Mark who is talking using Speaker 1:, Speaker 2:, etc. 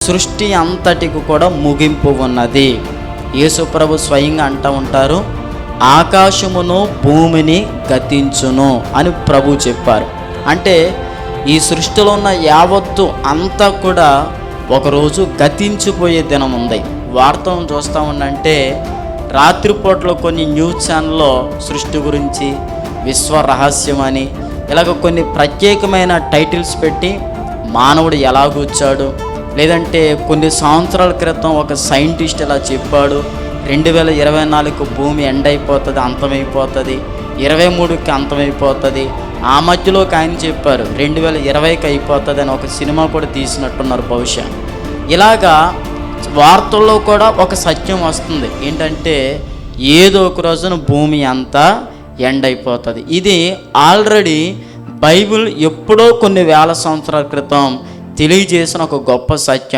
Speaker 1: సృష్టి అంతటికి కూడా ముగింపు ఉన్నది. యేసుప్రభు స్వయంగా అంటూ ఉంటారు, ఆకాశమును భూమిని గతించును అని ప్రభు చెప్పారు. అంటే ఈ సృష్టిలో ఉన్న యావత్తు అంతా కూడా ఒకరోజు గతించిపోయే దినం ఉంది. వార్తను చూస్తూ ఉండంటే రాత్రిపూటలో కొన్ని న్యూస్ ఛానల్లో సృష్టి గురించి, విశ్వ రహస్యం అని ఇలాగ కొన్ని ప్రత్యేకమైన టైటిల్స్ పెట్టి మానవుడు ఎలాగొచ్చాడు, లేదంటే కొన్ని సంవత్సరాల క్రితం ఒక సైంటిస్ట్ ఇలా చెప్పాడు, 2024కు భూమి ఎండ్ అయిపోతుంది, అంతమైపోతుంది, 23కి అంతమైపోతుంది, ఆ మధ్యలోకి ఆయన చెప్పారు 2020కి అయిపోతుంది అని ఒక సినిమా కూడా తీసినట్టున్నారు బహుశా. ఇలాగా వార్తల్లో కూడా ఒక సత్యం వస్తుంది, ఏంటంటే ఏదో ఒక రోజున భూమి అంతా ఎండ్ అయిపోతుంది. ఇది ఆల్రెడీ బైబిల్ ఎప్పుడో కొన్ని వేల సంవత్సరాల క్రితం తెలియజేసిన ఒక గొప్ప సత్యం.